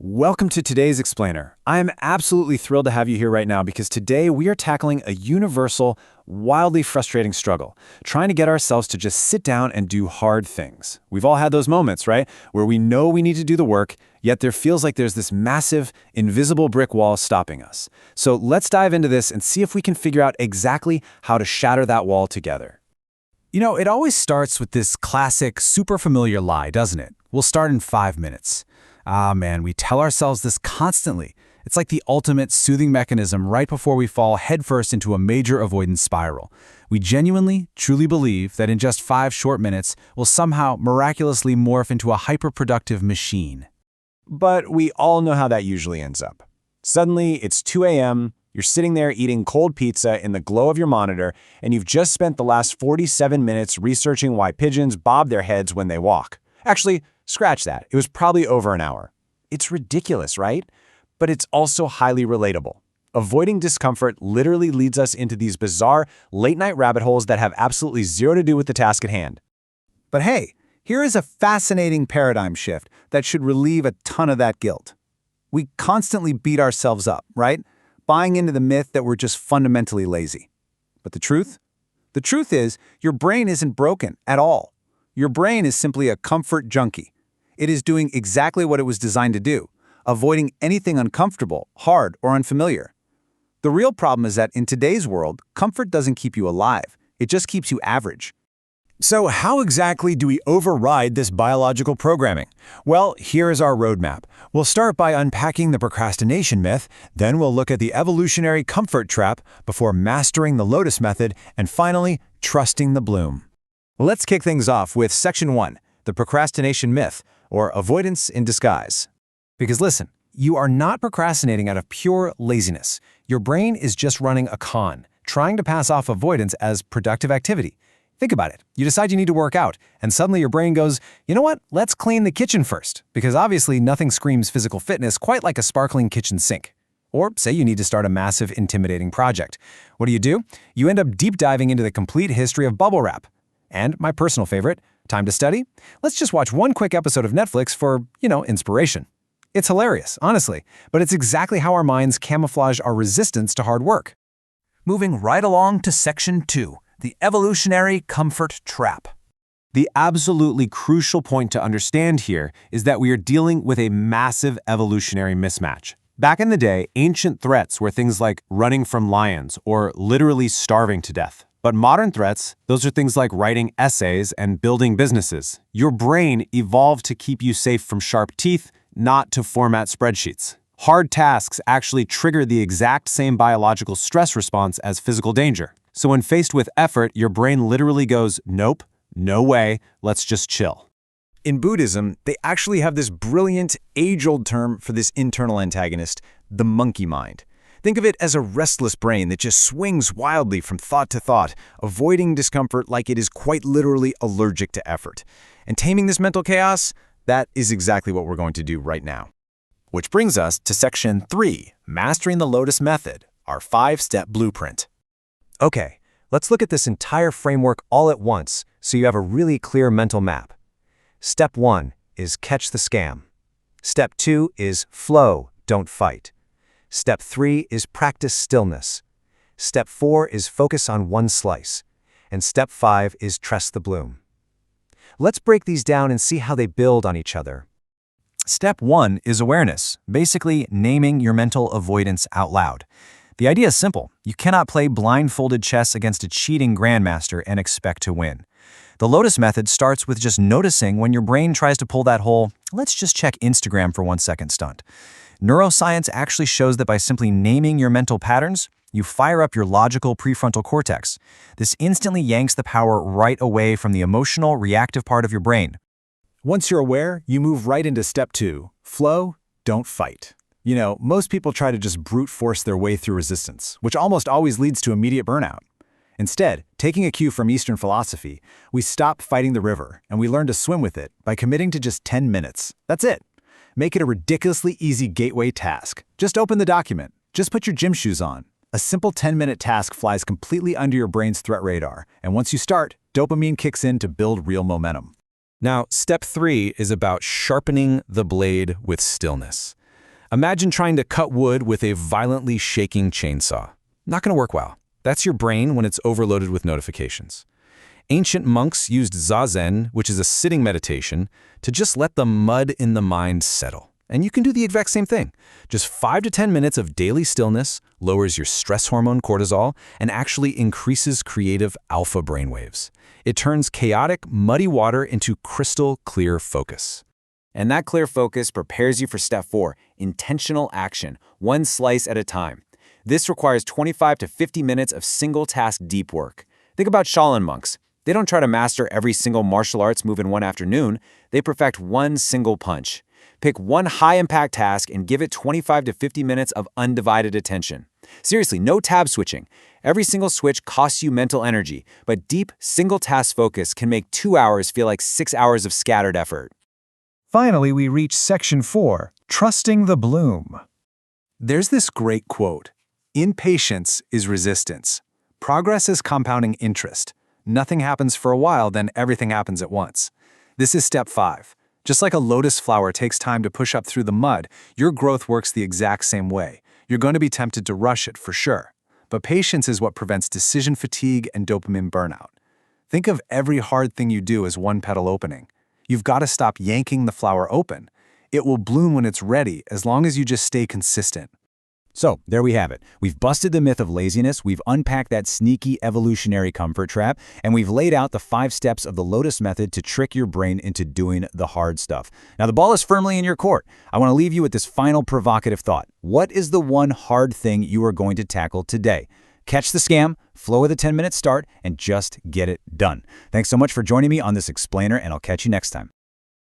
Welcome to today's Explainer. I am absolutely thrilled to have you here right now because today we are tackling a universal, wildly frustrating struggle, trying to get ourselves to just sit down and do hard things. We've all had those moments, right? Where we know we need to do the work, yet there feels like there's this massive, invisible brick wall stopping us. So let's dive into this and see if we can figure out exactly how to shatter that wall together. You know, it always starts with this classic, super familiar lie, doesn't it? We'll start in 5 minutes. Ah, man, we tell ourselves this constantly. It's like the ultimate soothing mechanism right before we fall headfirst into a major avoidance spiral. We genuinely, truly believe that in just 5 short minutes, we'll somehow miraculously morph into a hyper-productive machine. But we all know how that usually ends up. Suddenly, it's 2 a.m., you're sitting there eating cold pizza in the glow of your monitor, and you've just spent the last 47 minutes researching why pigeons bob their heads when they walk. Actually, scratch that. It was probably over an hour. It's ridiculous, right? But it's also highly relatable. Avoiding discomfort literally leads us into these bizarre, late-night rabbit holes that have absolutely zero to do with the task at hand. But hey, here is a fascinating paradigm shift that should relieve a ton of that guilt. We constantly beat ourselves up, right? Buying into the myth that we're just fundamentally lazy. But the truth? The truth is, your brain isn't broken at all. Your brain is simply a comfort junkie. It is doing exactly what it was designed to do, avoiding anything uncomfortable, hard, or unfamiliar. The real problem is that in today's world, comfort doesn't keep you alive. It just keeps you average. So how exactly do we override this biological programming? Well, here is our roadmap. We'll start by unpacking the procrastination myth, then we'll look at the evolutionary comfort trap before mastering the lotus method, and finally, trusting the bloom. Let's kick things off with Section 1, the procrastination myth, or avoidance in disguise. Because listen, you are not procrastinating out of pure laziness. Your brain is just running a con, trying to pass off avoidance as productive activity. Think about it. You decide you need to work out, and suddenly your brain goes, you know what, let's clean the kitchen first, because obviously nothing screams physical fitness quite like a sparkling kitchen sink. Or say you need to start a massive, intimidating project. What do? You end up deep diving into the complete history of bubble wrap. And my personal favorite, time to study? Let's just watch one quick episode of Netflix for, inspiration. It's hilarious, honestly, but it's exactly how our minds camouflage our resistance to hard work. Moving right along to Section 2, the evolutionary comfort trap. The absolutely crucial point to understand here is that we are dealing with a massive evolutionary mismatch. Back in the day, ancient threats were things like running from lions or literally starving to death. But modern threats, those are things like writing essays and building businesses. Your brain evolved to keep you safe from sharp teeth, not to format spreadsheets. Hard tasks actually trigger the exact same biological stress response as physical danger. So when faced with effort, your brain literally goes, nope, no way, let's just chill. In Buddhism, they actually have this brilliant, age-old term for this internal antagonist, the monkey mind. Think of it as a restless brain that just swings wildly from thought to thought, avoiding discomfort like it is quite literally allergic to effort. And taming this mental chaos, that is exactly what we're going to do right now. Which brings us to Section 3, Mastering the Lotus Method, our 5-step blueprint. Okay, let's look at this entire framework all at once so you have a really clear mental map. Step 1 is catch the scam. Step 2 is flow, don't fight. Step 3 is practice stillness. Step 4 is focus on one slice. And Step 5 is trust the bloom. Let's break these down and see how they build on each other. Step 1 is awareness, basically naming your mental avoidance out loud. The idea is simple. You cannot play blindfolded chess against a cheating grandmaster and expect to win. The Lotus method starts with just noticing when your brain tries to pull that whole, let's just check Instagram for 1 second stunt. Neuroscience actually shows that by simply naming your mental patterns, you fire up your logical prefrontal cortex. This instantly yanks the power right away from the emotional, reactive part of your brain. Once you're aware, you move right into Step 2, flow, don't fight. You know, most people try to just brute force their way through resistance, which almost always leads to immediate burnout. Instead, taking a cue from Eastern philosophy, we stop fighting the river and we learn to swim with it by committing to just 10 minutes. That's it. Make it a ridiculously easy gateway task. Just open the document. Just put your gym shoes on. A simple 10-minute task flies completely under your brain's threat radar, and once you start, dopamine kicks in to build real momentum. Now, Step 3 is about sharpening the blade with stillness. Imagine trying to cut wood with a violently shaking chainsaw. Not going to work well. That's your brain when it's overloaded with notifications. Ancient monks used zazen, which is a sitting meditation, to just let the mud in the mind settle. And you can do the exact same thing. Just 5 to 10 minutes of daily stillness lowers your stress hormone cortisol and actually increases creative alpha brainwaves. It turns chaotic, muddy water into crystal clear focus. And that clear focus prepares you for step 4, intentional action, one slice at a time. This requires 25 to 50 minutes of single-task deep work. Think about Shaolin monks. They don't try to master every single martial arts move in one afternoon. They perfect one single punch. Pick one high-impact task and give it 25 to 50 minutes of undivided attention. Seriously, no tab switching. Every single switch costs you mental energy, but deep, single-task focus can make 2 hours feel like 6 hours of scattered effort. Finally, we reach section 4, trusting the bloom. There's this great quote: "Impatience is resistance. Progress is compounding interest. Nothing happens for a while, then everything happens at once." This is step 5. Just like a lotus flower takes time to push up through the mud, your growth works the exact same way. You're going to be tempted to rush it, for sure. But patience is what prevents decision fatigue and dopamine burnout. Think of every hard thing you do as one petal opening. You've got to stop yanking the flower open. It will bloom when it's ready, as long as you just stay consistent. So, there we have it. We've busted the myth of laziness, we've unpacked that sneaky evolutionary comfort trap, and we've laid out the 5 steps of the Lotus method to trick your brain into doing the hard stuff. Now, the ball is firmly in your court. I want to leave you with this final provocative thought. What is the one hard thing you are going to tackle today? Catch the scam, flow with a 10-minute start, and just get it done. Thanks so much for joining me on this explainer, and I'll catch you next time.